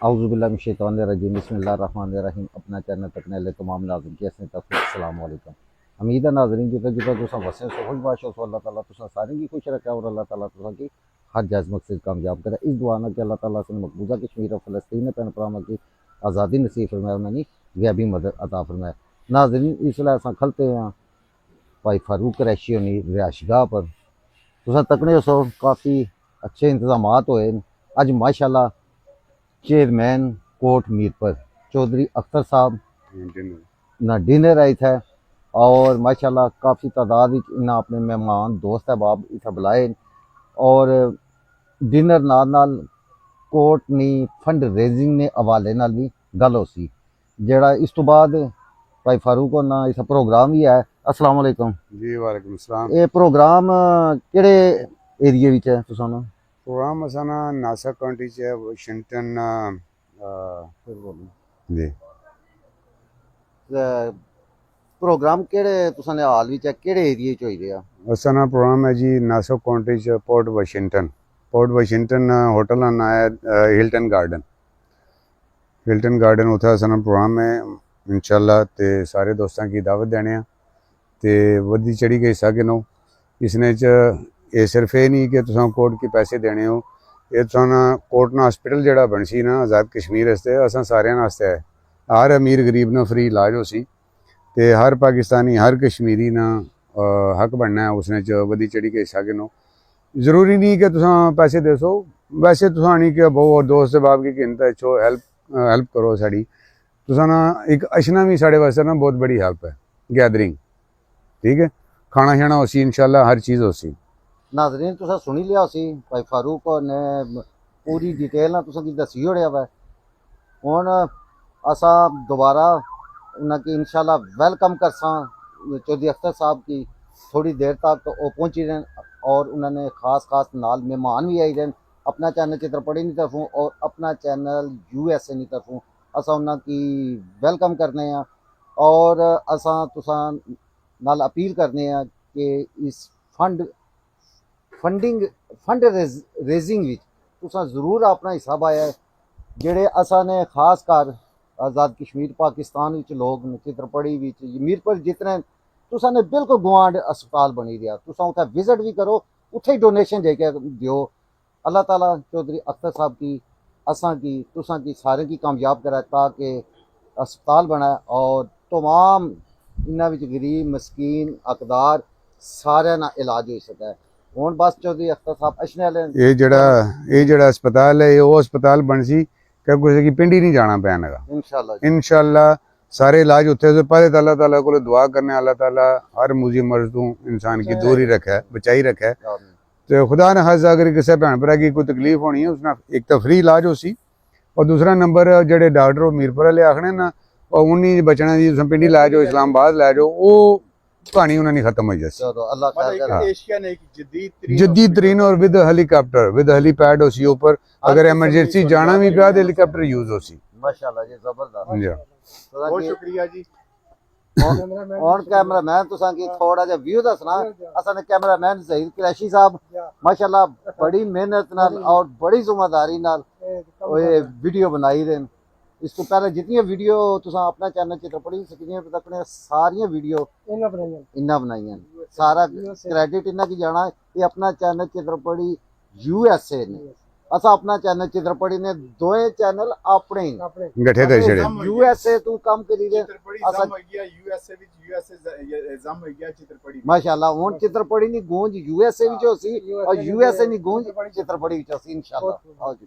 औज़ुबिल्लाहिमिनश्शैतानिर्रजीम बिस्मिल्लाहिर्रहमानिर्रहीम। अपना चैनल तकने ले तमाम नाज़रीन कैसे तक अस्सलाम वालेकुम। उम्मीद है नाज़रीन जितना जितना तुसा वसे सो खुश बाशो सो अल्लाह ताला तुसा सारे की खुश रखे और अल्लाह ताला तुसा की हर जायज़ मकसद कामयाब करे। इस दुआ ना कि अल्लाह ताला से मकबूजा कश्मीर और फ़लस्तीन पैन परामा की आज़ादी नसीब फरमाए, उन्हें गैबी मदद अता फरमाए। नाज़रीन इसलिए असां खलते हैं भाई फारूक कुरैशी होनी रिहाइशगाह पर। तुसा तकने सो काफ़ी अच्छे इंतजाम होए। अज माशाअल्लाह चेयरमैन कोट मीरपुर चौधरी अख्तर साहब ना डिनर आई थे और माशाल्लाह काफ़ी तादाद इन्हें अपने मेहमान दोस्त अहबाब इत्थे बुलाए और डिनर नाल कोट नी फंड रेजिंग ने हवाले नाल भी गल हो सी जेड़ा इस तो बाद भाई फारूक होना इत्थे प्रोग्राम भी है। अस्सलाम वालेकुम जी वालेकुम सलाम। ये प्रोग्राम केड़े एरिया विच है तुसां नू? प्रोग्राम असाना नासा काउंटी च है वाशिंगटन जी। प्रोग्राम केड़े तुसां ने हाल विच है केड़े एरिया च होई रिहा? असाना प्रोग्राम है जी नासा काउंटी च पोर्ट वाशिंगटन होटल का नाम है हिल्टन गार्डन उत्थे असाना प्रोग्राम है इंशाल्लाह। ते सारे दोस्तों की दावत देने ते वधी चढ़ी के हिस्सा गिनो। इसने च ये सिर्फ ये नहीं कि तुसां कोर्ट के पैसे देने हो, ये तुसां कोर्ट ना हॉस्पिटल जेड़ा बन सी ना आज़ाद कश्मीर वास्ते असां सारे वास्ते है। हर अमीर गरीब ना फ्री इलाज हो सी ते हर पाकिस्तानी हर कश्मीरी ना हक बनना है उसने च वधी चढ़ी के हिस्सा गिनो। जरूरी नहीं कि तुसां पैसे दे सो, वैसे तुसां नहीं कि बहु और दोस्त बाप की गिनता छो हेल्प करो साड़ी। तुसां ना एक अशना भी साढ़े वास्ते ना बहुत बड़ी हेल्प है गैदरिंग। ठीक है, खाना शाना हो सी इंशाल्लाह हर चीज़ हो सी। नाज़रीन तुसा सुनी लिया सी भाई फारूक ने पूरी डिटेल ना तुसा की दसी ओड़िया वा। हुण असा दोबारा उनकी इंशाल्लाह वेलकम करसा चौधरी अख्तर साहब की। थोड़ी देर तक वो पहुंची रहे और उन्होंने खास नाल मेहमान भी आई रहे अपना चैनल चित्रपड़ी की तरफों और अपना चैनल USA की तरफों असा उनकी वेलकम करने हैं और असा तुसा नाल अपील करने हैं कि इस फंड रेजिंग विच तुसा जरूर अपना हिस्सा पाया है। जेड़े असा ने खास कर आज़ाद कश्मीर पाकिस्तान विच लोग चित्रपड़ी विच मीरपुर जितने तुसा ने बिल्कुल गुआंढ अस्पताल बनी दिया तुसा उत्थे विजिट भी करो उत्थे ही डोनेशन दे के दियो। अल्लाह ताला चौधरी अख्तर साहब की असा की तुसा की सारे की कामयाब कराए ताकि अस्पताल बनाए और तमाम इन्हां विच गरीब मस्कीन हकदार सारे ना इलाज हो सके। हुण बस चौधरी अख्तर साहब अशने वाले ये जड़ा अस्पताल है वो अस्पताल बन सी कि किसी की पिंडी नहीं जाना पैना इंशाल्लाह सारे इलाज उत्थे से पहले अल्लाह ताला को दुआ करने अल्लाह ताला हर मुजी मर्ज तू इंसान की दूरी रखे बचाई रखे। तो खुदा ने हज अगर किसी भैन भरा की कोई तकलीफ होनी है उसने एक तो फ्री इलाज हो सी और दूसरा नंबर जेडे डॉक्टर मीरपुर वाले आखने ना और उन्हीं बचना जी तुम पिंडी लै जाओ इस्लामाबाद लै जाओ वो कहानी उन्होंने खत्म हो जाती। जदीद तरीन और विद हेलीपैड हो सी ऊपर अगर इमरजेंसी जाना भी पिया तो हेलीकॉप्टर यूज हो सी। माशाल्लाह जी जबरदस्त बहुत शुक्रिया जी। और कैमरामैन तुसा की थोड़ा जा व्यू दसना असा ने कैमरामैन ज़हीर कुरैशी साहब माशाल्लाह बड़ी मेहनत नाल और बड़ी जिम्मेदारी नाल वीडियो बनाई रहे। इस तो पहले जितनी वीडियो तुसा अपना चैनल चित्रपड़ी तकने सारियां वीडियो इन्ना बनाई सारा क्रेडिट इन्ना की जाना ये अपना चैनल चित्रपड़ी USA ने असा अपना चैनल चित्रपड़ी ने दोए चैनल अपने गठे दे छड़े USA तू काम करी दे असा माशाल्लाह हुन चित्रपड़ी नी गूंज USA विच होसी और USA नी गूंज चित्रपड़ी विच होसी इंशाल्लाह। आओ जी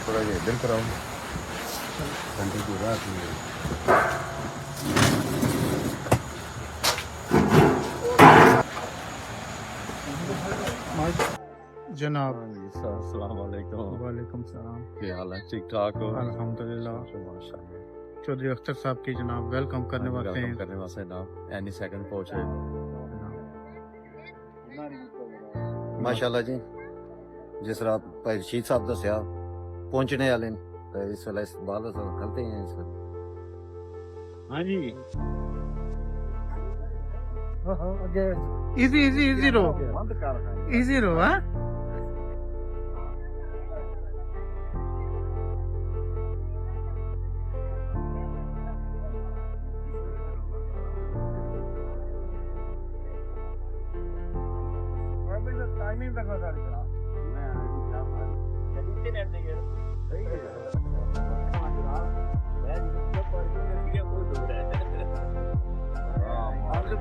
थोड़ा ये इधर कराओ घंटे पूरा जनाब अस्सलाम वालेकुम। वालेकुम सलाम। क्या हाल है? ठीक ठाक हो? अल्हम्दुलिल्लाह। माशाल्लाह। चौधरी अख्तर साहब की जनाब वेलकम करने वास्ते हैं करने वास्ते जनाब एनी सेकंड पहुंचे माशाल्लाह जी जिस तरह भाई रशीद साहब दसिया पहुंचने वाले ने तो इस वेले इस्तकबाल करते हैं इस वेले हाँ जी इजी इजी इजी रो इजी रो हाँ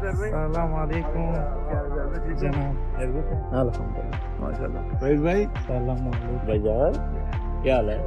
अस्सलाम वालेकुम जनाब अल्हम्दुलिल्लाह माशाल्लाह भाई सलाम वालेकुम बाजार क्या हाल है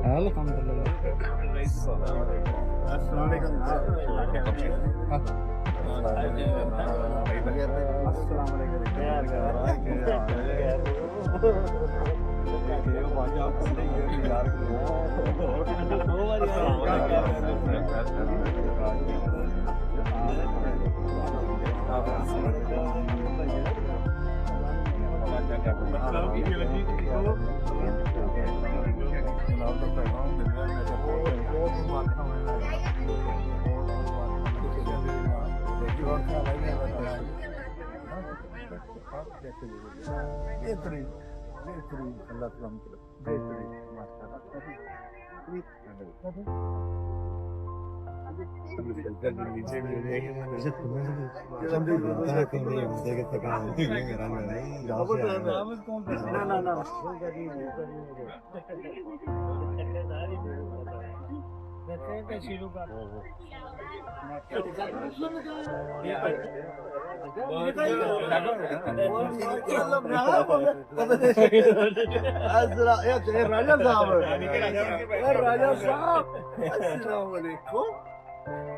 राजा साहब अस्सलाम वालेकुम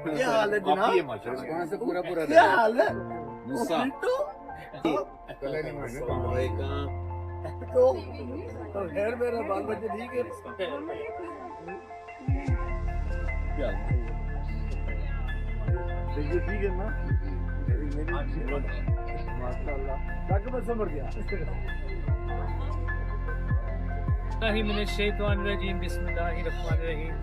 क्या हाल है जनाब पूरा पूरा क्या हाल है मुसा तो खैर मेरा बाल बच्चे ठीक है ठीक है ना माशाल्लाह ताकि मैं समझ गया रजीम बिस्मिल्लाहिर्रहमानिर्रहीम।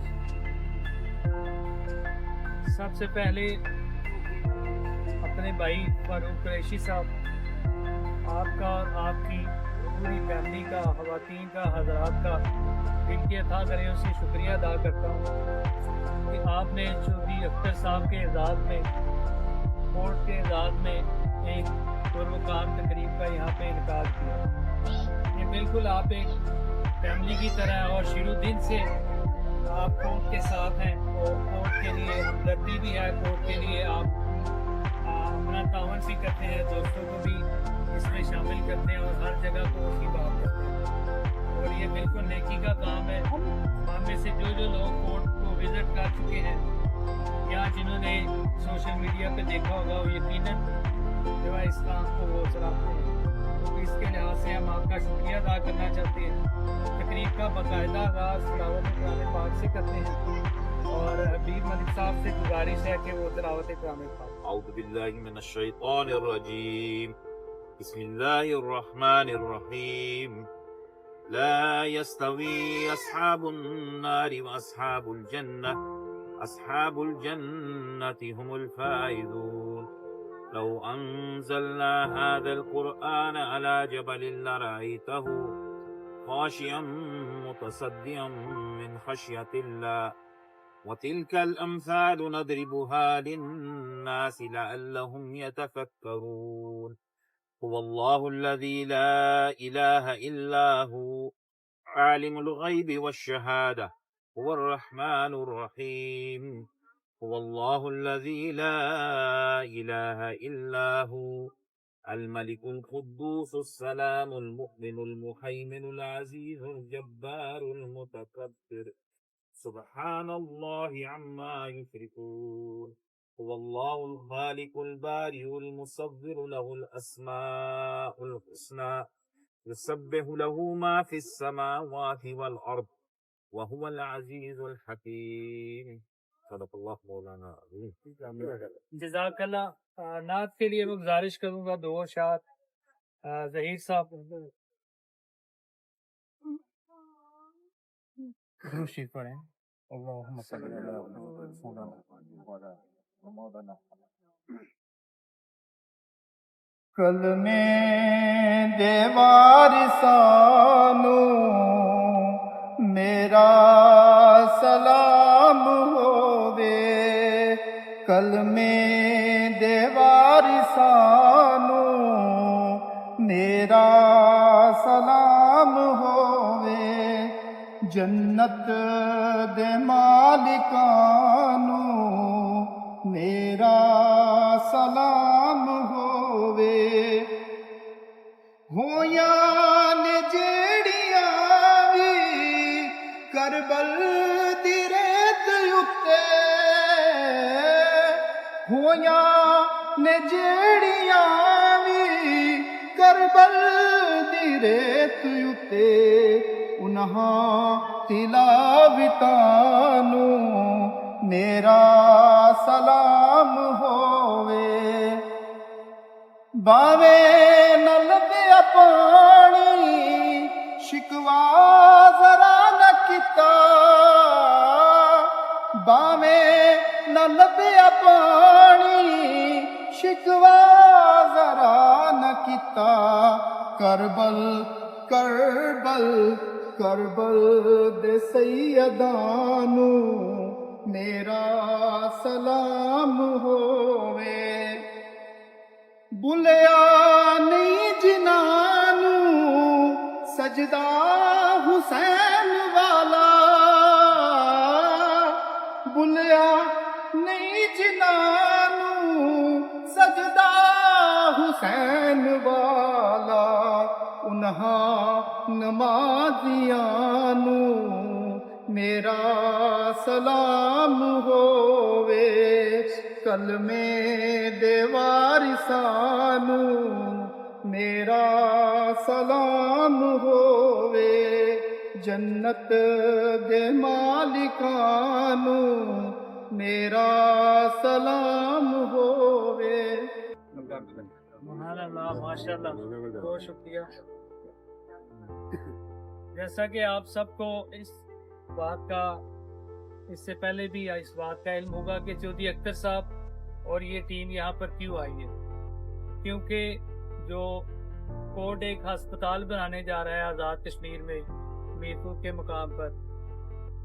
सबसे पहले अपने भाई फारूक कुरैशी साहब आपका और आपकी पूरी फैमिली का ख़वातीन का हज़रात का दिल के अथा करे उससे शुक्रिया अदा करता हूँ कि आपने चौधरी अख्तर साहब के एजाज़ में कोर्ट के एजाज़ में एक पुरवकार तकरीब का यहाँ पे इनकार किया। ये बिल्कुल आप एक फैमिली की तरह और शुरू दिन से आप कोर्ट के साथ हैं और कोर्ट के लिए हमदर्दी भी है, कोर्ट के लिए आप अपना तावन भी करते हैं, दोस्तों को भी इसमें शामिल करते हैं और हर जगह को उसकी बात करते हैं और ये बिल्कुल नेकी का काम है। हम में से जो जो लोग कोर्ट को विज़िट कर चुके हैं या जिन्होंने सोशल मीडिया पे देखा होगा वो यकीनन जो है इस्लाम को वो सराहते हैं। तो इसके लिहाज से हम आपका शुक्रिया अदा करना चाहते हैं। तकरीब का बाकायदा आगाज़ तिलावत कुरान पाक से करते हैं और हबीब मलिक साहब से गुजारिश है कि वो तिलावत कुरान पाक। أعوذ بالله من الشيطان الرجيم بسم الله الرحمن الرحيم لا يستوي أصحاب النار وأصحاب الجنة أصحاب الجنة هم الفائزون لو أنزلنا هذا القرآن على جبل لرأيته خاشعا متصدعا من خشية الله وتلك الأمثال نضربها للناس لعلهم يتفكرون هو الله الذي لا إله إلا هو عالم الغيب والشهادة هو الرحمن الرحيم هو الله الذي لا إله إلا هو الملك القدوس السلام المؤمن المهيمن العزيز الجبار المتكبر سبحان الله عما يشركون هو الله الخالق البارئ المصور له الأسماء الحسنى يسبح له ما في السماوات والأرض وهو العزيز الحكيم صدق اللہ مولانا عظیم. جزاک اللہ. نعت کے لیے میں گزارش کروں گا 2 اشعار ظہیر صاحب. روشی پڑھیں. اللہم صلی علی محمد. کلمے دیوار سانو میرا سلام ہووے. کلمے دیوار سانو میرا سلام ہووے. جنت دے مالکانو میرا سلام ہووے. ہویاں نے جیڑیاں وی کربل دی ریت اُتے. ہویاں نے جیڑیاں وی کربل دی ریت اُتے. انہاں تلاوتانو میرا سلام ہووے. باوے نل دیا پانی شکوا ذرا نہ کیتا. باوے نل دیا پانی شکوا ذرا نہ کیتا. کربل کربل کربل دے سیدانو میرا سلام ہووے. بھلیا نہیں جنانو سجدہ حسین والا. بھلیا نہیں جنانو سجدہ حسین والا. انہاں نمازیانو میرا سلام ہووے. کلمے دے وارثانو میرا سلام ہووے. جنت دے مالکانو میرا سلام ہووے. سبحان اللہ، ماشاء اللہ، بہت شکریہ. جیسا کہ آپ سب کو اس بات کا اس سے پہلے بھی اس بات کا علم ہوگا کہ چودھری اختر صاحب اور یہ ٹیم یہاں پر کیوں آئی ہے. کیونکہ جو کوٹ ایک ہسپتال بنانے جا رہا ہے آزاد کشمیر میں میرپور کے مقام پر.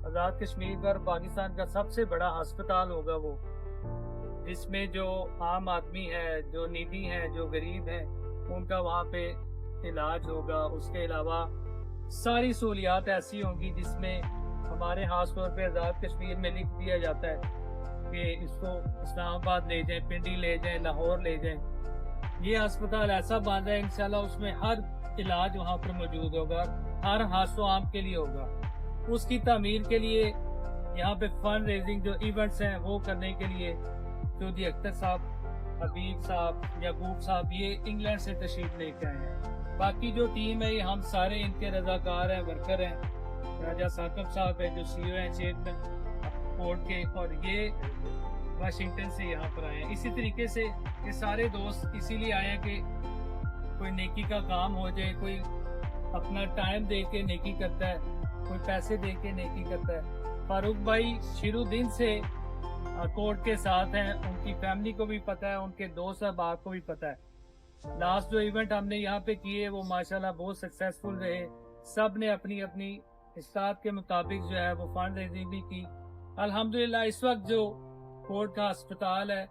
آزاد کشمیر پر پاکستان کا سب سے بڑا ہسپتال ہوگا وہ، جس میں جو عام آدمی ہے، جو نیڈی ہیں، جو غریب ہیں، ان کا وہاں پہ علاج ہوگا. اس کے علاوہ ساری سہولیات ایسی ہوں گی جس میں ہمارے خاص طور پہ آزاد کشمیر میں لکھ دیا جاتا ہے کہ اس کو اسلام آباد لے جائیں، پنڈی لے جائیں، لاہور لے جائیں. یہ ہسپتال ایسا باندھا ہے انشاءاللہ اس میں ہر علاج وہاں پر موجود ہوگا، ہر خاص و عام کے لیے ہوگا. اس کی تعمیر کے لیے یہاں پہ فنڈ ریزنگ جو ایونٹس ہیں وہ کرنے کے لیے چودھری اختر صاحب، حبیب صاحب، یعقوب صاحب یہ انگلینڈ سے تشریف لے کے آئے ہیں. باقی جو ٹیم ہے یہ ہم سارے ان کے رضاکار ہیں، ورکر ہیں. راجہ ثاقب صاحب ہے جو سی او ہیں چیئرمین کورٹ کے، اور یہ واشنگٹن سے یہاں پر آئے ہیں. اسی طریقے سے یہ سارے دوست اسی لیے آئے ہیں کہ کوئی نیکی کا کام ہو جائے. کوئی اپنا ٹائم دے کے نیکی کرتا ہے، کوئی پیسے دے کے نیکی کرتا ہے. فاروق بھائی شروع دن سے کورٹ کے ساتھ ہیں، ان کی فیملی کو بھی پتہ ہے، ان کے دوست احباب کو بھی پتہ ہے. لاسٹ جو ایونٹ ہم نے یہاں پہ کیے وہ ماشاءاللہ بہت سکسیسفل رہے. سب نے اپنی اپنی استاد کے مطابق جو ہے وہ فنڈ ریزنگ بھی کی. الحمدللہ اس وقت جو کورٹ کا ہسپتال ہے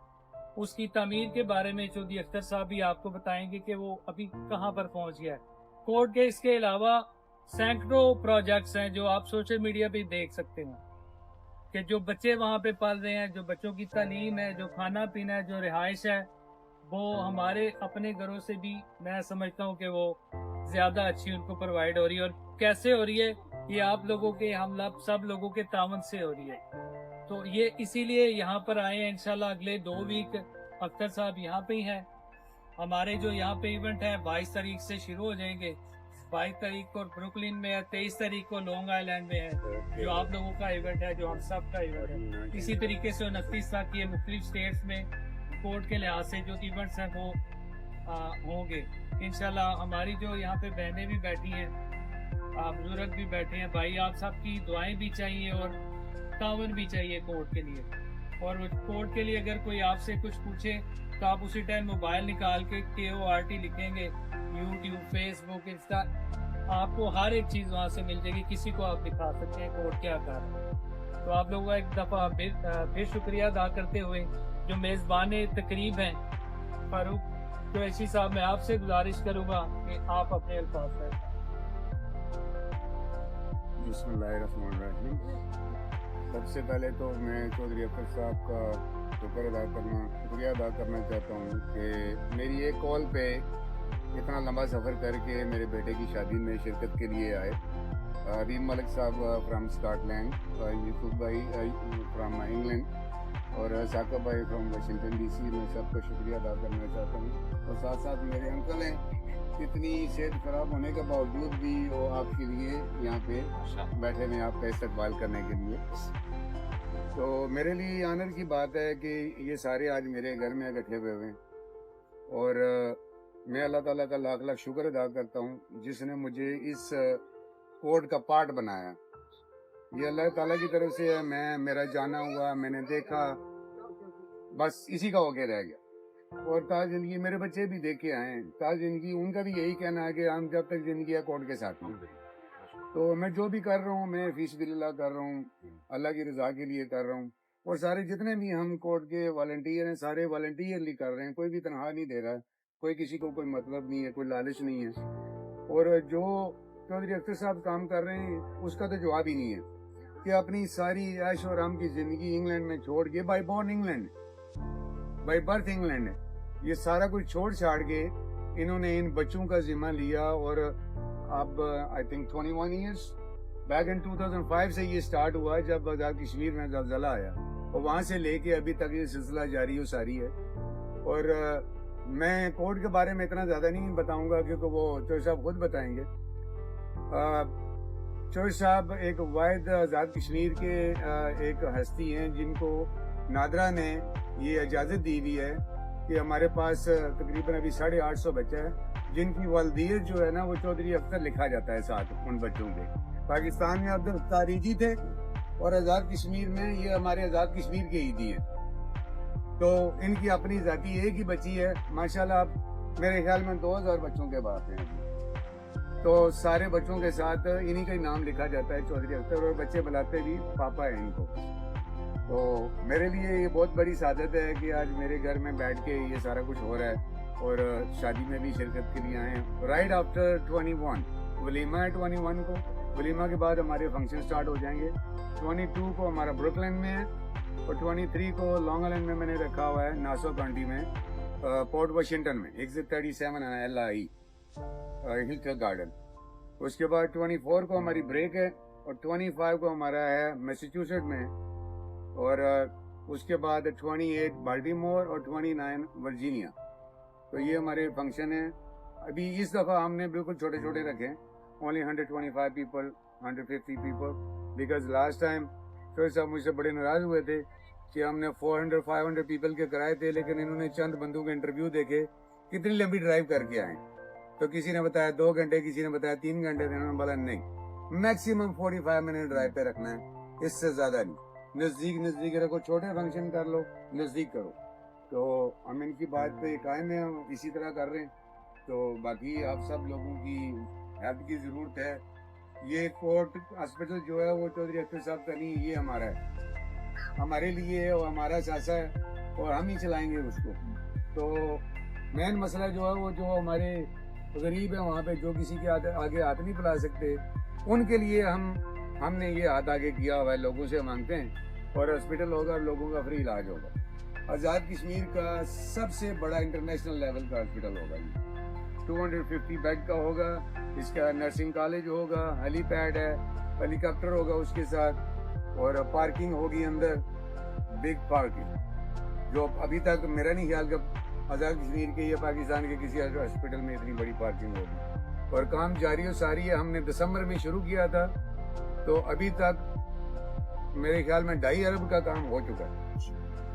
اس کی تعمیر کے بارے میں چودھری اختر صاحب بھی آپ کو بتائیں گے کہ وہ ابھی کہاں پر پہنچ گیا ہے. کورٹ کے اس کے علاوہ سینکڑوں پروجیکٹس ہیں جو آپ سوشل میڈیا پہ دیکھ سکتے ہیں کہ جو بچے وہاں پہ پل رہے ہیں، جو بچوں کی تعلیم ہے، جو کھانا پینا ہے، جو رہائش ہے، وہ ہمارے اپنے گھروں سے بھی میں سمجھتا ہوں کہ وہ زیادہ اچھی ان کو پرووائڈ ہو رہی ہے. اور کیسے ہو رہی ہے یہ آپ لوگوں کے، ہم سب لوگوں کے تعاون سے ہو رہی ہے. تو یہ اسی لیے یہاں پر آئے ہیں. انشاءاللہ اگلے 2 ویک اختر صاحب یہاں پہ ہی ہیں. ہمارے جو یہاں پہ ایونٹ ہے 22 تاریخ سے شروع ہو جائیں گے 22 तारीख को ब्रुकलिन में है, 23 तारीख को लॉन्ग आइलैंड में है जो आप लोगों का इवेंट है, जो हम सब का इवेंट है। इसी तरीके से 29 तक ये मुख्तलिफ स्टेट्स में कोर्ट के लिहाज से जो इवेंट्स हैं वो होंगे इंशाल्लाह। हमारी जो यहाँ पे बहनें भी बैठी हैं, बुजुर्ग भी बैठे हैं, भाई आप सबकी दुआएं भी चाहिए और तावन भी चाहिए कोर्ट के लिए। और कोर्ट के लिए अगर कोई आपसे कुछ पूछे तो आप उसी टाइम मोबाइल निकाल के KORT लिखेंगे, यूट्यूब, फेसबुक, इंस्टा, आपको हर एक चीज़ वहाँ से मिल जाएगी। किसी को आप दिखा सकते हैं कोर्ट क्या कर रहा है। तो आप लोगों का एक दफ़ा फिर शुक्रिया अदा करते हुए जो मेज़बान तकरीब हैं फारूक कुरैशी साहब, मैं आपसे गुजारिश करूँगा कि आप अपने अल्फाज में। बिस्मिल्लाहिर्रहमानिर्रहीम। सबसे पहले तो मैं चौधरी अख्तर साहब का शुक्रिया अदा करना चाहता हूँ कि मेरी एक कॉल पे इतना लंबा सफ़र करके मेरे बेटे की शादी में शिरकत के लिए आए। रीम मलिक साहब फ्राम स्कॉटलैंड, यूसुफ भाई फ्राम इंग्लैंड और साकिब भाई फ्राम वाशिंगटन DC। मैं सबका शुक्रिया अदा करना चाहता हूँ। और साथ साथ मेरे अंकल हैं, इतनी सेहत ख़राब होने के बावजूद भी वो आपके लिए यहाँ पे बैठे हैं आपका इस्तकबाल करने के लिए। तो मेरे लिए आनर की बात है कि ये सारे आज मेरे घर में इकट्ठे हुए हैं और मैं अल्लाह ताला का लाख लाख शुक्र अदा करता हूँ जिसने मुझे इस कोर्ट का पार्ट बनाया। ये अल्लाह ताला की तरफ से है। मेरा जाना हुआ, मैंने देखा, बस इसी का होके रह गया। और ताज जिंदगी मेरे बच्चे भी देखे आए हैं। ताज जिंदगी उनका भी यही कहना है कि हम जब तक जिंदगी है कोर्ट के साथ हैं। तो मैं जो भी कर रहा हूँ मैं फीसबिल्लाह कर रहा हूँ, अल्लाह की रज़ा के लिए कर रहा हूँ। और सारे जितने भी हम कोर्ट के वॉलंटियर हैं सारे वॉलंटियरली कर रहे हैं, कोई भी तनख्वाह नहीं दे रहा है, कोई किसी को कोई मतलब नहीं है, कोई लालच नहीं है। और जो चौधरी अख्तर साहब काम कर रहे हैं उसका तो जवाब ही नहीं है कि अपनी सारी ऐश और आराम की ज़िंदगी इंग्लैंड में छोड़ के, by born England, by birth England है, ये सारा कुछ छोड़ छाड़ के इन्होंने इन बच्चों का जिम्मा लिया। और अब I think 21 years back in 2005 से ये स्टार्ट हुआ जब आज़ाद कश्मीर में ज़लज़ला आया और वहाँ से लेके अभी तक ये सिलसिला जारी और सारी है। और मैं कोर्ट के बारे में इतना ज़्यादा नहीं बताऊँगा क्योंकि वो चौधरी साहब खुद बताएंगे। चौधरी साहब एक वाहिद आज़ाद कश्मीर के एक हस्ती हैं जिनको नादरा ने ये इजाज़त दी हुई है कि हमारे पास तकरीबन अभी 850 बच्चे हैं जिनकी वालदियत जो है ना वो चौधरी अख्तर लिखा जाता है साथ उन बच्चों के। पाकिस्तान में अब्दुल तारीजी थे और आज़ाद कश्मीर में ये हमारे आज़ाद कश्मीर के ही थी। तो इनकी अपनी जाति एक ही बच्ची है माशाल्लाह। अब मेरे ख्याल में 2000 बच्चों के बाप हैं, तो सारे बच्चों के साथ इन्हीं का ही नाम लिखा जाता है चौधरी अख्तर, और बच्चे बुलाते भी पापा है इनको। तो मेरे लिए ये बहुत बड़ी सादत है कि आज मेरे घर में बैठ के ये सारा कुछ हो रहा है और शादी में भी शिरकत के लिए आए हैं। राइट आफ्टर 21 वलीमा है 21 को, वलीमा के बाद हमारे फंक्शन स्टार्ट हो जाएंगे। 22 को हमारा ब्रुकलिन में है और 23 को लॉन्ग आइलैंड में मैंने रखा हुआ है नासो काउंटी में, पोर्ट वाशिंगटन में एग्जिट 37 LI हिलटन गार्डन। उसके बाद 24 को हमारी ब्रेक है और 25 को हमारा है मैसेच्यूसेट्स में, और उसके बाद 28 बाल्टीमोर और 29 वर्जीनिया। तो ये हमारे फंक्शन हैं। अभी इस दफ़ा हमने बिल्कुल छोटे छोटे रखे, only 125 people, 150 people, because last time Chaudhary साहब मुझसे बड़े नाराज़ हुए थे कि हमने 400-500 पीपल के कराए थे, लेकिन इन्होंने चंद बंदों के इंटरव्यू देखे कितनी लंबी ड्राइव करके आए। तो किसी ने बताया 2 घंटे, किसी ने बताया 3 घंटे, इन्होंने बोला नहीं, मैक्सिमम 45 मिनट ड्राइव पे रखना है, इससे ज़्यादा नहीं। नज़दीक रखो, छोटे फंक्शन कर लो, नज़दीक करो। तो हम इनकी बात पे कायम है, हम इसी तरह कर रहे हैं। तो बाकी आप सब लोगों की हेल्प की ज़रूरत है। ये कोर्ट हॉस्पिटल जो है वो चौधरी अख्तर साहब का नहीं, ये हमारा है, हमारे लिए है और हमारा सासा है और हम ही चलाएंगे उसको। तो मेन मसला जो है वो जो हमारे गरीब है वहाँ पे जो किसी के आगे हाथ नहीं फैला सकते, उनके लिए हमने ये हाथ आगे किया हुआ है, लोगों से मांगते हैं और हॉस्पिटल होगा और लोगों का फ्री इलाज होगा। आज़ाद कश्मीर का सबसे बड़ा इंटरनेशनल लेवल का हॉस्पिटल होगा ये, 250 बेड का होगा। इसका नर्सिंग कॉलेज होगा, हेलीपैड है, हेलीकॉप्टर होगा उसके साथ, और पार्किंग होगी अंदर, बिग पार्किंग, जो अभी तक मेरा नहीं ख्याल कि आज़ाद कश्मीर के या पाकिस्तान के किसी हॉस्पिटल में इतनी बड़ी पार्किंग होगी। اور کام جاری و ساری ہے. ہم نے دسمبر میں شروع کیا تھا تو ابھی تک میرے خیال میں 2.5 ارب کا کام ہو چکا ہے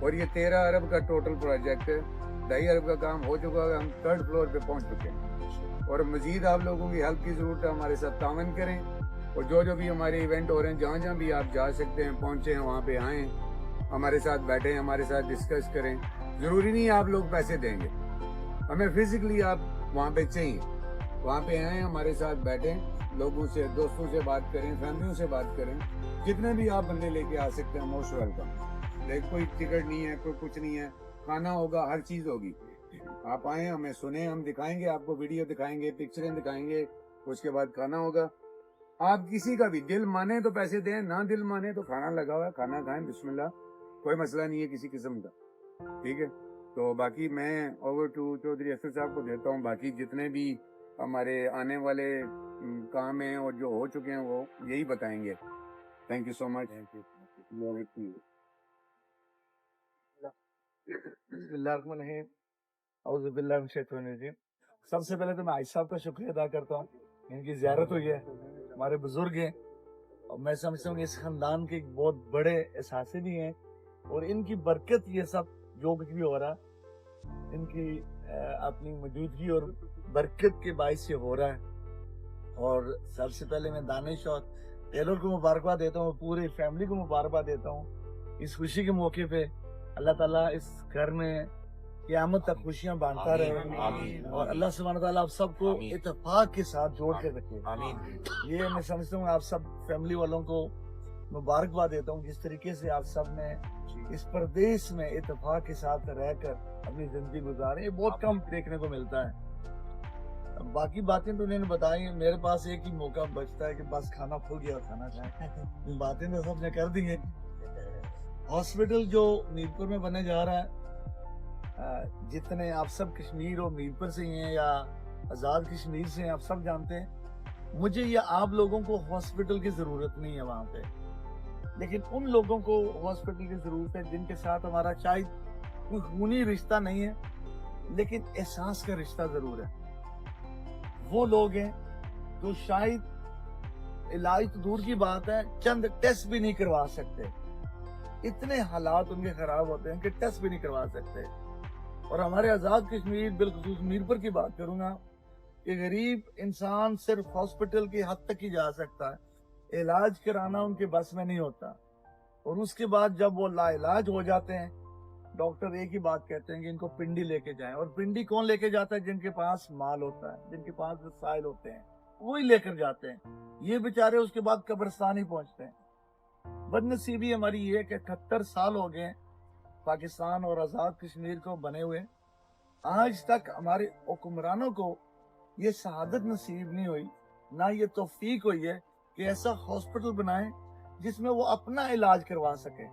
اور یہ 13 ارب کا ٹوٹل پروجیکٹ ہے. 2.5 ارب کا کام ہو چکا ہے. ہم 3rd فلور پہ پہنچ چکے ہیں اور مزید آپ لوگوں کی ہیلپ کی ضرورت ہے. ہمارے ساتھ تعاون کریں اور جو بھی ہمارے ایونٹ ہو رہے ہیں جہاں جہاں بھی آپ جا سکتے ہیں پہنچیں وہاں پہ آئیں, ہمارے ساتھ بیٹھیں, ہمارے ساتھ ڈسکس کریں. ضروری نہیں آپ لوگ پیسے دیں گے, ہمیں فزیکلی آپ وہاں پہ چاہیے. وہاں پہ آئیں, ہمارے ساتھ بیٹھیں, لوگوں سے, دوستوں سے بات کریں, فیملیوں سے بات کریں. جتنے بھی آپ بندے لے کے آ سکتے ہیں موسٹ ویلکم. لیکن کوئی ٹکٹ نہیں ہے, کوئی کچھ نہیں ہے, کھانا ہوگا, ہر چیز ہوگی. آپ آئیں, ہمیں سنیں, ہم دکھائیں گے آپ کو, ویڈیو دکھائیں گے, پکچریں دکھائیں گے, اس کے بعد کھانا ہوگا. آپ کسی کا بھی دل مانے تو پیسے دیں, نہ دل مانے تو کھانا لگا ہوا ہے, کھانا کھائیں, بسم اللہ, کوئی مسئلہ نہیں ہے کسی قسم کا. ٹھیک ہے, تو باقی میں اوور ٹو چودھری افسر صاحب کو دیتا ہوں. باقی جتنے بھی ہمارے آنے والے کام ہیں اور جو ہو چکے ہیں وہ یہی بتائیں گے. تھینک یو سو مچ. بسم اللہ الرحمن الرحیم. اعوذ باللہ من الشیطان الرجیم. سب سے پہلے تو میں عائشہ صاحب کا شکریہ ادا کرتا ہوں, ان کی زیارت ہوئی ہے, ہمارے بزرگ ہیں اور میں سمجھتا ہوں کہ اس خاندان کے ایک بہت بڑے احساسے بھی ہیں اور ان کی برکت یہ سب جو کچھ بھی ہو رہا ہے ان کی اپنی موجودگی اور برکت کے باعث سے ہو رہا ہے. اور سب سے پہلے میں دانش اور ٹیلر کو مبارکباد دیتا ہوں, پوری فیملی کو مبارکباد دیتا ہوں اس خوشی کے موقع پہ. اللہ تعالیٰ اس گھر میں قیامت تک خوشیاں بانٹتا رہے اور اللہ سبحانہ تعالیٰ آپ سب کو اتفاق کے ساتھ جوڑ کے رکھے. یہ میں سمجھتا ہوں آپ سب فیملی والوں کو مبارکباد دیتا ہوں جس طریقے سے آپ سب نے اس پردیس میں اتفاق کے ساتھ رہ کر اپنی زندگی گزارے. یہ بہت کم دیکھنے کو ملتا ہے. باقی باتیں تو انہوں نے بتائی, میرے پاس ایک ہی موقع بچتا ہے کہ بس کھانا کھو گیا اور کھانا کھائیں. باتیں تو سب نے کر دی ہیں. ہاسپٹل جو میرپور میں بنے جا رہا ہے, جتنے آپ سب کشمیر اور میرپور سے ہیں یا آزاد کشمیر سے ہیں, آپ سب جانتے ہیں مجھے یا آپ لوگوں کو ہاسپٹل کی ضرورت نہیں ہے وہاں پہ, لیکن ان لوگوں کو ہاسپٹل کی ضرورت ہے جن کے ساتھ ہمارا شاید کوئی خونی رشتہ نہیں ہے لیکن احساس کا رشتہ ضرور ہے. وہ لوگ ہیں جو شاید علاج تو دور کی بات ہے, چند ٹیسٹ بھی نہیں کروا سکتے. اتنے حالات ان کے خراب ہوتے ہیں کہ ٹیسٹ بھی نہیں کروا سکتے. اور ہمارے آزاد کشمیر بالخصوص میرپور کی بات کروں گا کہ غریب انسان صرف ہاسپٹل کی حد تک ہی جا سکتا ہے, علاج کرانا ان کے بس میں نہیں ہوتا. اور اس کے بعد جب وہ لا علاج ہو جاتے ہیں ڈاکٹر ایک ہی بات کہتے ہیں کہ ان کو پنڈی لے کے جائیں. اور پنڈی کون لے کے جاتا ہے؟ جن کے پاس مال ہوتا ہے, جن کے پاس وسائل ہوتے ہیں, وہی لے کر جاتے ہیں. یہ بیچارے اس کے بعد قبرستان ہی پہنچتے ہیں. بدنصیبی ہماری یہ ہے کہ 78 سال ہو گئے پاکستان اور آزاد کشمیر کو بنے ہوئے, آج تک ہمارے حکمرانوں کو یہ سعادت نصیب نہیں ہوئی, نہ یہ توفیق ہوئی ہے کہ ایسا ہاسپٹل بنائیں جس میں وہ اپنا علاج کروا سکے.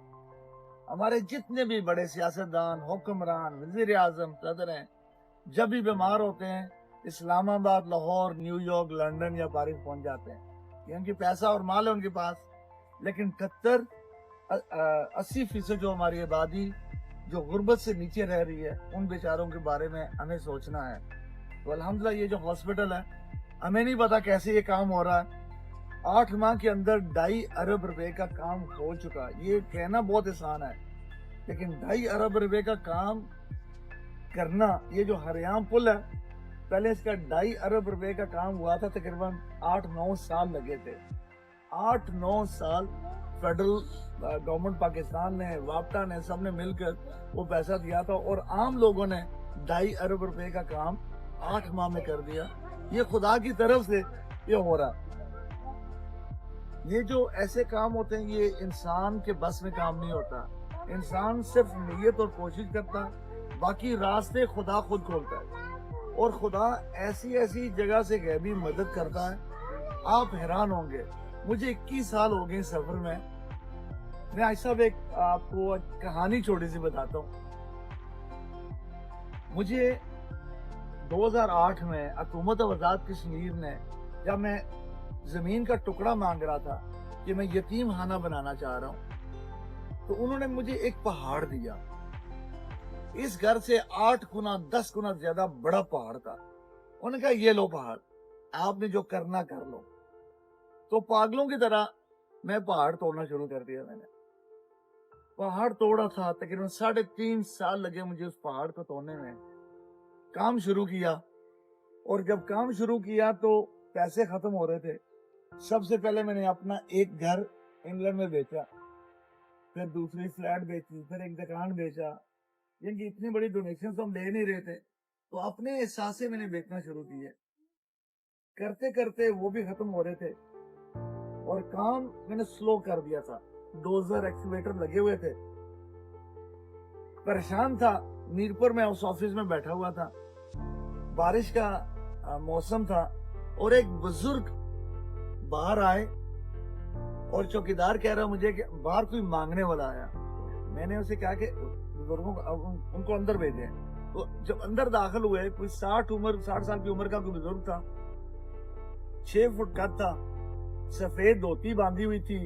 ہمارے جتنے بھی بڑے سیاستدان, حکمران, وزیر اعظم, صدر ہیں, جب بھی بیمار ہوتے ہیں اسلام آباد, لاہور, نیو یارک, لندن یا پیرس پہنچ جاتے ہیں. یہ ان کی پیسہ اور مال ہے ان کے پاس, لیکن 80% جو ہماری آبادی جو غربت سے نیچے رہ رہی ہے ان بیچاروں کے بارے میں ہمیں سوچنا ہے. تو الحمدللہ یہ جو ہاسپٹل ہے ہمیں نہیں پتا کیسے یہ کام ہو رہا ہے. 8 ماہ کے اندر 2.5 ارب روپے کا کام ہو چکا. یہ کہنا بہت آسان ہے لیکن 2.5 ارب روپے کا کام کرنا, یہ جو ہریام پل ہے پہلے اس کا 2.5 ارب روپے کا کام ہوا تھا, تقریباً 8-9 سال لگے تھے. 8-9 سال فیڈرل گورنمنٹ پاکستان نے, وابٹا نے, سب نے مل کر وہ پیسہ دیا تھا اور عام لوگوں نے 2.5 ارب روپے کا کام 8 ماہ میں کر دیا. یہ خدا کی طرف سے یہ ہو رہا. یہ جو ایسے کام ہوتے ہیں یہ انسان کے بس میں کام نہیں ہوتا. انسان صرف نیت اور کوشش کرتا, باقی راستے خدا خود کھولتا ہے. اور خدا ایسی ایسی جگہ سے غیبی مدد کرتا ہے, آپ حیران ہوں گے. مجھے 21 سال ہو گئے سفر میں. میں آج صاحب ایک آپ کو کہانی چھوٹی سی بتاتا ہوں. مجھے 2008 میں حکومت آزاد کشمیر نے, جب میں زمین کا ٹکڑا مانگ رہا تھا کہ میں یتیم خانہ بنانا چاہ رہا ہوں, تو انہوں نے مجھے ایک پہاڑ دیا. اس گھر سے 8 گنا 10 گنا زیادہ بڑا پہاڑ تھا. انہوں نے کہا یہ لو پہاڑ. आपने जो करना कर लो। तो पागलों की तरह मैं पहाड़ तोड़ना शुरू कर दिया। मैंने पहाड़ तोड़ा था, तकरीबन 3.5 साल लगे मुझे उस पहाड़ को तोड़ने में। काम शुरू किया, और जब काम शुरू किया तो पैसे खत्म हो रहे थे। सबसे पहले मैंने अपना एक घर इंग्लैंड में बेचा, फिर दूसरी फ्लैट बेची, फिर एक दुकान बेचा। यानी इतनी बड़ी डोनेशन तो हम ले नहीं रहे थे, तो अपने एहसास से मैंने बेचना शुरू किया। करते करते वो भी खत्म हो रहे थे, और काम मैंने स्लो कर दिया था। डोजर एक्सीवेटर लगे हुए थे। परेशान था। मीरपुर में उस ऑफिस में बैठा हुआ था, बारिश का मौसम था, और एक बुजुर्ग बाहर आए, और चौकीदार कह रहा मुझे कि बाहर कोई मांगने वाला आया। मैंने उसे कहा कि बुजुर्गों को उनको अंदर भेजे। तो जब अंदर दाखिल हुए, कोई 60 साल की उम्र का कोई बुजुर्ग था, 6 फुट कद था, सफेद धोती बांधी हुई थी,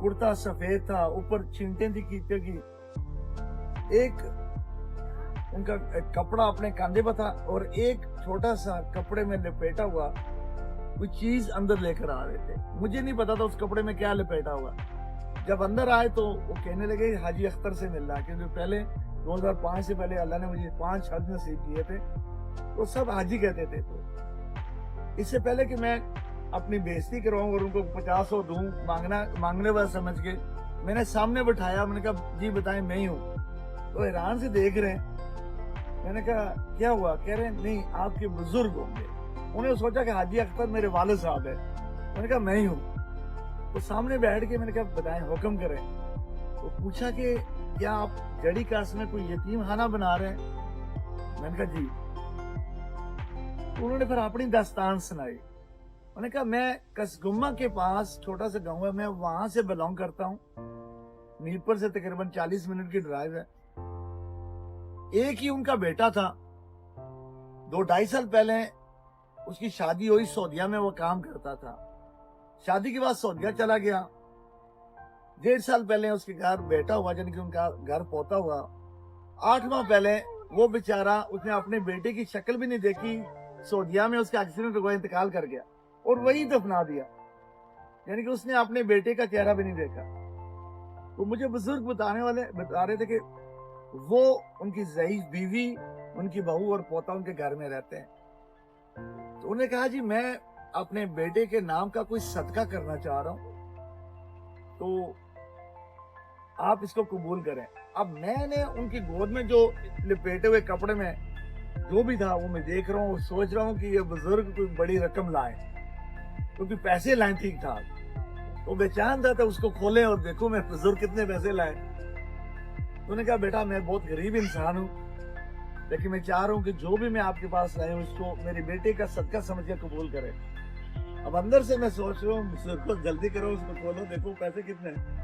कुर्ता सफेद था, ऊपर छींटें थी कीचड़ की, एक उनका कपड़ा अपने कंधे पर था, और एक छोटा सा कपड़े में लपेटा हुआ कोई चीज अंदर लेकर आ रहे थे। मुझे नहीं पता था उस कपड़े में क्या लपेटा हुआ। जब अंदर आए तो वो कहने लगे हाजी अख्तर से मिलना, क्योंकि पहले 2005 से पहले अल्लाह ने मुझे 5 हज नसीब किए थे, तो सब हाजी कहते थे। तो इससे पहले कि मैं अपनी बेइज्जती करवाऊं और उनको 50 दूं मांगने वाला समझ के, मैंने सामने बिठाया। मैंने कहा जी बताएं, मैं ही हूँ। तो हैरान से देख रहे हैं। मैंने कहा क्या हुआ? कह रहे हैं नहीं, आपके बुजुर्ग होंगे। उन्होंने सोचा कि हाजी अख्तर मेरे वालिद साहब है। मैंने कहा मैं ही हूँ। तो सामने बैठ के मैंने कहा बताएं, हुक्म करें। तो पूछा कि क्या आप जड़ी कास्ट में कोई यतीम खाना बना रहे हैं? मैंने कहा जी। तो उन्होंने फिर अपनी दास्तान सुनाई। मैंने कहा मैं कसगुम्मा के पास छोटा सा गांव है, मैं वहां से बिलोंग करता हूँ। मीरपुर से तकरीबन 40 मिनट की ड्राइव है। एक ही उनका बेटा था। 2-2.5 साल पहले उसकी शादी हुई, सऊदीया में वो काम करता था। शादी के बाद सऊदीया चला गया। 1.5 साल पहले उसके घर बेटा हुआ, यानी कि उनका घर पोता हुआ। 8 माह पहले वो बेचारा, उसने अपने बेटे की शक्ल भी नहीं देखी। सऊदीया में उसका एक्सीडेंट हुआ, इंतकाल कर गया, और वही दफना दिया। यानी कि उसने अपने बेटे का चेहरा भी नहीं देखा। तो मुझे बुजुर्ग बता रहे थे कि वो उनकी ज़ईफ बीवी, उनकी बहू और पोता उनके घर में रहते हैं। तो उन्होंने कहा जी मैं अपने बेटे के नाम का कोई सदका करना चाह रहा हूं, तो आप इसको कबूल करें। अब मैंने उनकी गोद में जो लपेटे हुए कपड़े में जो भी था वो मैं देख रहा हूँ, सोच रहा हूँ कि ये बुजुर्ग कोई बड़ी रकम लाए, क्योंकि पैसे लाए ठीक ठाक। तो बेचैन था, तो उसको खोले और देखो मैं बुजुर्ग कितने पैसे लाए। तो उन्होंने कहा बेटा मैं बहुत गरीब इंसान हूँ, लेकिन मैं चाह रहा हूँ कि जो भी मैं आपके पास लाया हूँ उसको मेरे बेटे का सदका समझ के कबूल करे। अब अंदर से मैं सोच रहा हूँ जल्दी करो, उसको खोलो, देखो पैसे कितने हैं।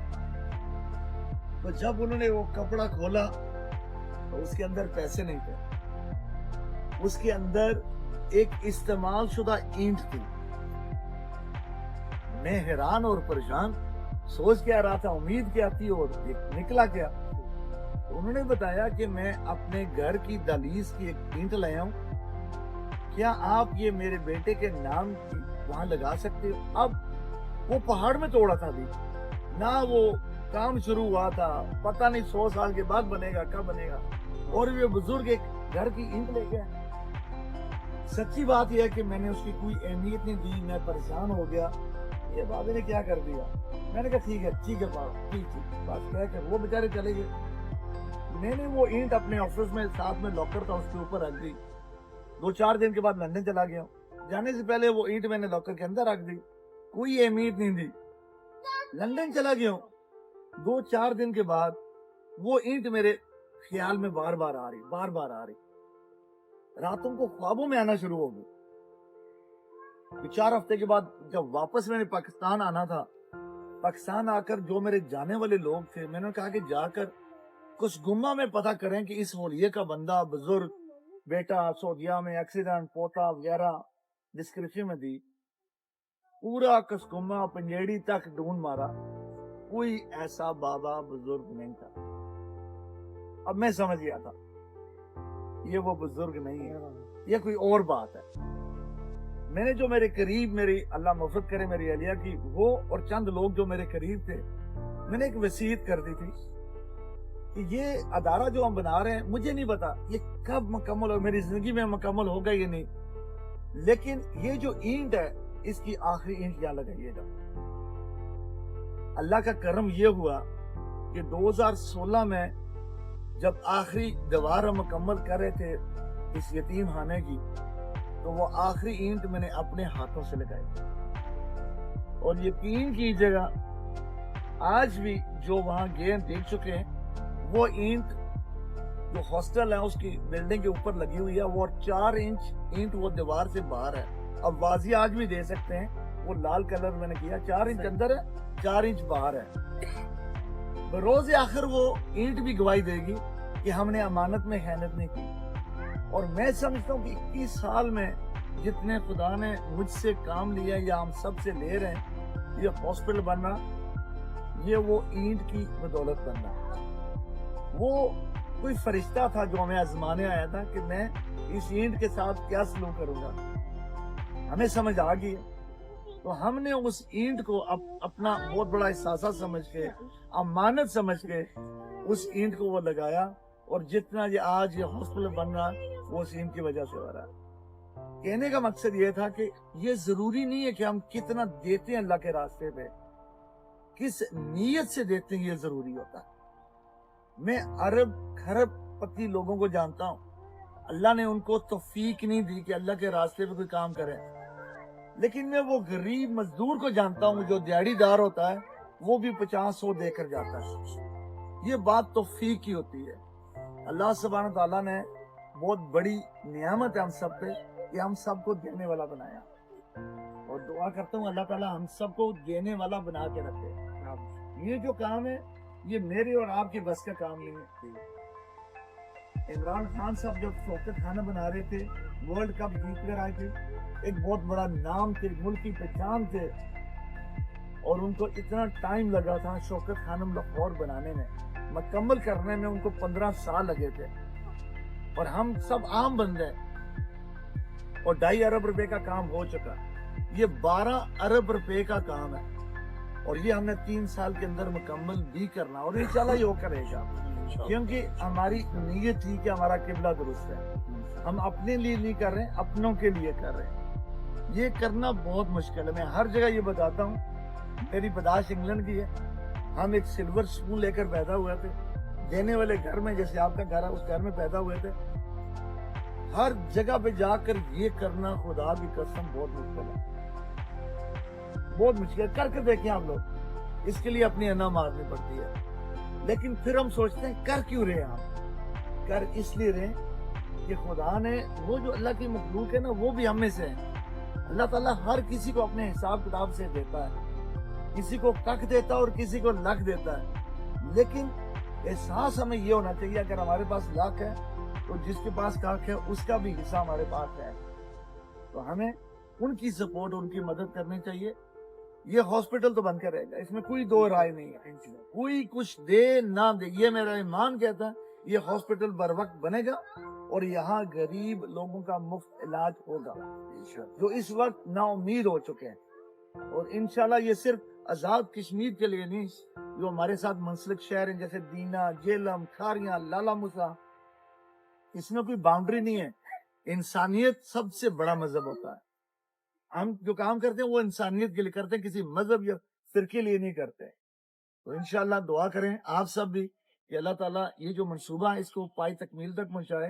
तो जब उन्होंने वो कपड़ा खोला तो उसके अंदर पैसे नहीं थे। उसके अंदर एक इस्तेमाल शुदा ईंट थी। मैं हैरान और परेशान, सोच क्या रहा था, उम्मीद क्या थी और निकला क्या। तो उन्होंने बताया कि मैं अपने घर की दहलीज की एक ईंट लाया हूं, क्या आप ये मेरे बेटे के नाम की वहां लगा सकते हो। अब वो पहाड़ में तोड़ा था अभी ना, वो काम शुरू हुआ था, पता नहीं 100 साल के बाद बनेगा, कब बनेगा। और ये बुजुर्ग एक घर की ईंट ले गया। सच्ची बात यह है कि मैंने उसकी कोई अहमियत नहीं दी, मैं परेशान हो गया। ये बाबे ने क्या कर दिया। मैंने कहा ठीक है बाबा, ठीक बात कह कर वो बेचारे चले गए। मैंने वो ईंट अपने ऑफिस में साथ में लॉकर था उसके ऊपर रख दी। 2-4 दिन के बाद लंदन चला गया। जाने से पहले वो ईंट मैंने लॉकर के अंदर रख दी, कोई अहमियत नहीं दी। लंदन चला गया। 2-4 दिन के बाद वो ईंट मेरे ख्याल में बार बार आ रही। रातों को ख्वाबों में आना शुरू हो गई। 4 हफ्ते के बाद जब वापस मैंने पाकिस्तान आना था, पाकिस्तान आकर जो मेरे जाने वाले लोग थे, मैंने कहा कि जाकर कुछ गुम्मा में पता करें कि इस होलिये का बंदा, बुजुर्ग, बेटा सऊदीया में एक्सीडेंट, पोता वगैरह डिस्क्रिप्शन में दी। पूरा कसगुम्मा पंजेड़ी तक ढूंढ मारा, कोई ऐसा बाबा बुजुर्ग नहीं था। अब मैं समझ गया था ये वो बुजुर्ग नहीं है, ये कोई और बात है। میں نے جو میرے قریب میری اللہ مغفرت کرے میری اہلیہ کی وہ اور چند لوگ جو میرے قریب تھے میں نے ایک وصیت کر دی تھی کہ یہ ادارہ جو ہم بنا رہے ہیں مجھے نہیں پتا یہ کب مکمل ہو میری زندگی میں مکمل ہوگا یا نہیں لیکن یہ جو اینٹ ہے اس کی آخری اینٹ یہاں لگائیے گا اللہ کا کرم یہ ہوا کہ 2016 میں جب آخری دیوار ہم مکمل کر رہے تھے اس یتیم خانے کی تو وہ آخری اینٹ میں نے اپنے ہاتھوں سے لگائی اور یقین کیجیے گا آج بھی جو وہاں گئے دیکھ چکے ہیں وہ اینٹ جو ہاسٹل ہے اس کی بلڈنگ کے اوپر لگی ہوئی ہے وہ 4 انچ اینٹ وہ دیوار سے باہر ہے اب واضح آج بھی دے سکتے ہیں وہ لال کلر میں نے کیا 4 انچ اندر ہے 4 انچ باہر ہے بروز آخر وہ اینٹ بھی گواہی دے گی کہ ہم نے امانت میں خیانت نہیں کی اور میں سمجھتا ہوں کہ 21 سال میں جتنے خدا نے مجھ سے کام لیا یا ہم سب سے لے رہے ہیں یہ ہاسپٹل بننا یہ وہ اینٹ کی بدولت بننا وہ کوئی فرشتہ تھا جو ہمیں آزمانے آیا تھا کہ میں اس اینٹ کے ساتھ کیا سلوک کروں گا ہمیں سمجھ آ گئی تو ہم نے اس اینٹ کو اپنا بہت بڑا احساسہ سمجھ کے امانت سمجھ کے اس اینٹ کو وہ لگایا اور جتنا یہ آج یہ ہاسپٹل بن رہا وہ اس اینٹ کی وجہ سے ہو رہا ہے کہنے کا مقصد یہ تھا کہ یہ ضروری نہیں ہے کہ ہم کتنا دیتے ہیں اللہ کے راستے پہ کس نیت سے دیتے ہیں یہ ضروری ہوتا ہے میں ارب خرب پتی لوگوں کو جانتا ہوں اللہ نے ان کو توفیق نہیں دی کہ اللہ کے راستے پہ کوئی کام کرے لیکن میں وہ غریب مزدور کو جانتا ہوں جو دیہڑی دار ہوتا ہے وہ بھی 50-100 دے کر جاتا ہے یہ بات توفیق کی ہوتی ہے اللہ سبحانہ تعالیٰ نے بہت بڑی نعمت ہے ہم سب پہ کہ ہم سب کو دینے والا بنایا اور دعا کرتا ہوں اللہ تعالیٰ ہم سب کو دینے والا بنا کے رکھے یہ جو کام ہے یہ میرے اور آپ کے بس کا کام نہیں ہے عمران خان صاحب جب شوکت خانہ بنا رہے تھے ورلڈ کپ جیت کر آئے تھے ایک بہت بڑا نام تھے ملک کی پہچان تھے اور ان کو اتنا ٹائم لگا تھا شوکت خانم لاہور بنانے میں مکمل کرنے میں ان کو 15 سال لگے تھے اور ہم سب عام بندے اور 2.5 ارب روپے کا کام ہو چکا یہ 12 ارب روپے کا کام ہے اور یہ ہم نے 3 سال کے اندر مکمل بھی کرنا اور انشاءاللہ یہ کرے گا کیونکہ ہماری نیت تھی کہ ہمارا قبلہ درست ہے ہم اپنے لیے نہیں کر رہے ہیں اپنوں کے لیے کر رہے ہیں یہ کرنا بہت مشکل ہے میں ہر جگہ یہ بتاتا ہوں میری پیدائش انگلینڈ کی ہے ہم ایک سلور سپون لے کر پیدا ہوئے تھے دینے والے گھر میں جیسے آپ کا گھر ہے اس گھر میں پیدا ہوئے تھے ہر جگہ پہ جا کر یہ کرنا خدا کی قسم بہت مشکل ہے بہت مشکل کر کے دیکھیں آپ لوگ اس کے لیے اپنی انا مارنی پڑتی ہے لیکن پھر ہم سوچتے ہیں کر کیوں رہے ہم کر اس لیے رہے کہ خدا نے وہ جو اللہ کی مخلوق ہے نا وہ بھی ہم میں سے ہے اللہ تعالیٰ ہر کسی کو اپنے حساب کتاب سے دیتا ہے کسی کو کک دیتا ہے اور کسی کو لکھ دیتا ہے لیکن احساس ہمیں یہ ہونا چاہیے اگر ہمارے پاس لاکھ ہے تو جس کے پاس کاک ہے اس کا بھی حصہ ہمارے پاس ہے تو ہمیں ان کی سپورٹ ان کی مدد کرنی چاہیے یہ ہاسپٹل تو بن کر رہے گا اس میں کوئی دو رائے نہیں ہے کوئی کچھ دے نہ دے یہ میرا ایمان کہتا ہے یہ ہاسپٹل بر وقت بنے گا اور یہاں غریب لوگوں کا مفت علاج ہوگا جو اس وقت نا امید ہو چکے ہیں اور انشاءاللہ یہ صرف آزاد کشمیر کے لیے نہیں جو ہمارے ساتھ منسلک شہر ہیں جیسے دینا جیلم کھاریاں لالا مسا اس میں کوئی باؤنڈری نہیں ہے انسانیت سب سے بڑا مذہب ہوتا ہے ہم جو کام کرتے ہیں وہ انسانیت کے لیے کرتے ہیں کسی مذہب یا فرقے لیے نہیں کرتے تو انشاءاللہ دعا کریں آپ سب بھی کہ اللہ تعالیٰ یہ جو منصوبہ ہے اس کو پائی تکمیل تک پہنچائے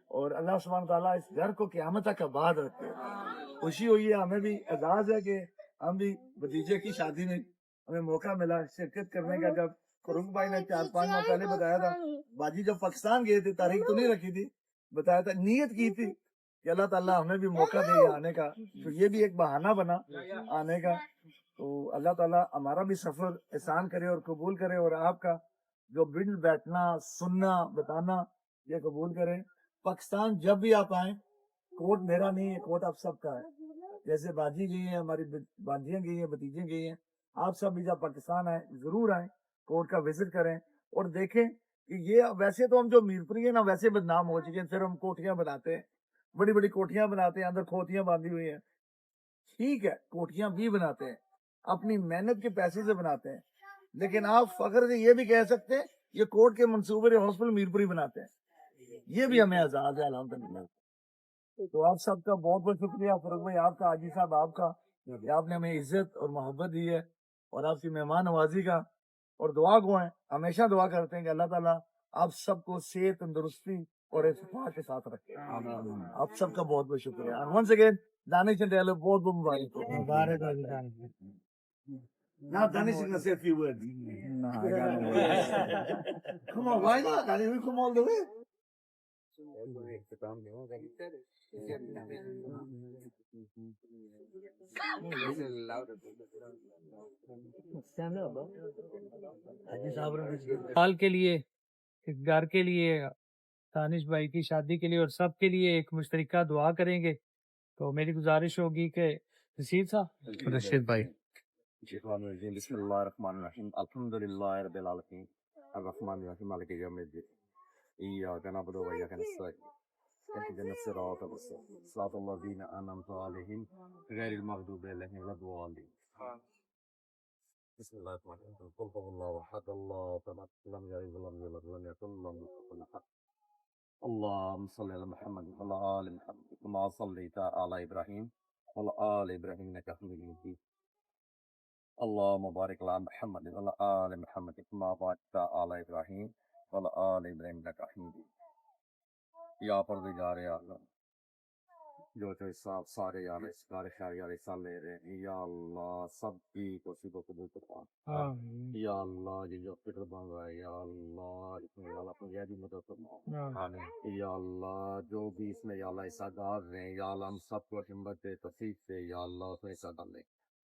اور اللہ سبحانہ تعالیٰ اس گھر کو قیامت تک آباد رکھے خوشی ہوئی ہے ہمیں بھی اعزاز ہے کہ ہم بھی بھتیجے کی شادی میں ہمیں موقع ملا شرکت کرنے کا جب کرنگ بھائی نے 4-5 ماہ پہلے بتایا تھا باجی جب پاکستان گئے تھے تاریخ تو نہیں رکھی تھی بتایا تھا نیت کی تھی کہ اللہ تعالیٰ ہمیں بھی موقع دے آنے کا تو یہ بھی ایک بہانہ بنا آنے کا تو اللہ تعالیٰ ہمارا بھی سفر احسان کرے اور قبول کرے اور آپ کا جو بل بیٹھنا سننا بتانا یہ قبول کریں پاکستان جب بھی آپ آئیں کوٹ میرا نہیں ہے کوٹ آپ سب کا ہے جیسے باجی گئی ہیں ہماری باجیاں گئی ہیں بھتیجیں گئی ہیں آپ سب بھی جب پاکستان آئیں ضرور آئیں کوٹ کا وزٹ کریں اور دیکھیں کہ یہ ویسے تو ہم جو میرپوری ہیں نا ویسے بدنام ہو چکے ہیں پھر ہم کوٹیاں بناتے ہیں بڑی بڑی کوٹیاں بناتے ہیں اندر کھوتیاں باندھی ہوئی ہیں ٹھیک ہے کوٹیاں بھی بناتے ہیں اپنی محنت کے پیسے سے بناتے ہیں, لیکن آپ فخر سے یہ بھی کہہ سکتے ہیں یہ کوٹ کے منصوبے ہاسپٹل میرپوری بناتے ہیں, یہ بھی ہمیں اعزاز ہے الحمدللہ. تو آپ سب کا بہت بہت شکریہ فروغ بھائی, آپ کا, حاجی صاحب آپ کا, کہ آپ نے ہمیں عزت اور محبت دی ہے, اور آپ کی مہمان نوازی کا, اور دعا گو ہیں, ہمیشہ دعا کرتے ہیں کہ اللہ تعالیٰ آپ سب کو صحت تندرستی اور اتفاق کے ساتھ رکھے. آپ سب کا بہت بہت شکریہ. And once again, Danish and Diallo, بہت بہت مبارک ہو. مبارک ہو جی. Now Danish is going to say a few words. No, I got it. Come on, why not? Danish will come all the way. سال کے لیے, گھر کے لیے, دانش بھائی کی شادی کے لیے اور سب کے لیے ایک مشترکہ دعا کریں گے. تو میری گزارش ہوگی کہ رشید صاحب, رشید بھائی. بسم اللہ الرحمن الرحیم الحمد للہ رب العالمین الرحمن الرحیم مالک یوم الدین ایاک نعبد و ایاک نستعین اهدنا الصراط المستقیم صراط الذین انعمت علیہم غیر المغضوب علیہم ولا الضالین. بسم اللہ الرحمن الرحیم قل هو اللہ احد اللہ الصمد لم یلد ولم یولد ولم یکن له کفوا احد. اللهم صل على محمد وعلى آل محمد كما صليت على إبراهيم وعلى آل إبراهيم إنك حميد مجيد. اللهم بارك على محمد وعلى آل محمد كما باركت على إبراهيم وعلى آل إبراهيم إنك حميد مجيد. یا پروردگار یا اللہ, جو تو صاحب سارے یار اس کار خیر یار حصہ لے رہے ہیں, یا اللہ سب کی کوشش کو قبول فرما. یا اللہ یہ جو فکر بن رہا ہے, یا اللہ اس میں یا اللہ اپنی غیبی مدد فرما. یا اللہ جو بھی اس میں یا اللہ حصہ دار رہے ہیں, یا اللہ ہم سب کو ہمت دے توفیق سے, یا اللہ اس میں حصہ ڈال لے,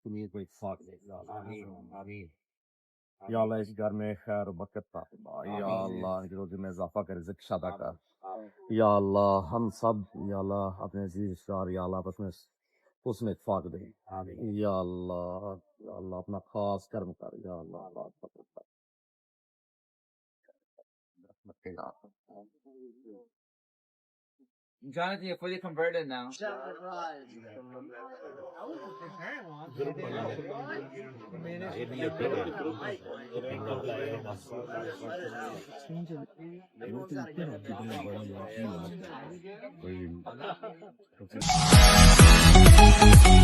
تمہیں کوئی اتفاق دے. یا اللہ آمین. یا اللہ اس گھر میں خیر و برکت عطا فرما. یا اللہ ان کی روزی میں اضافہ کر, رزق شادہ کر. یا اللہ ہم سب یا اللہ اپنے عزیز اشار یا اللہ اس میں اتفاق دے. یا اللہ اپنا خاص کرم کر. یا اللہ Jonathan, you're fully converted now. Thank you.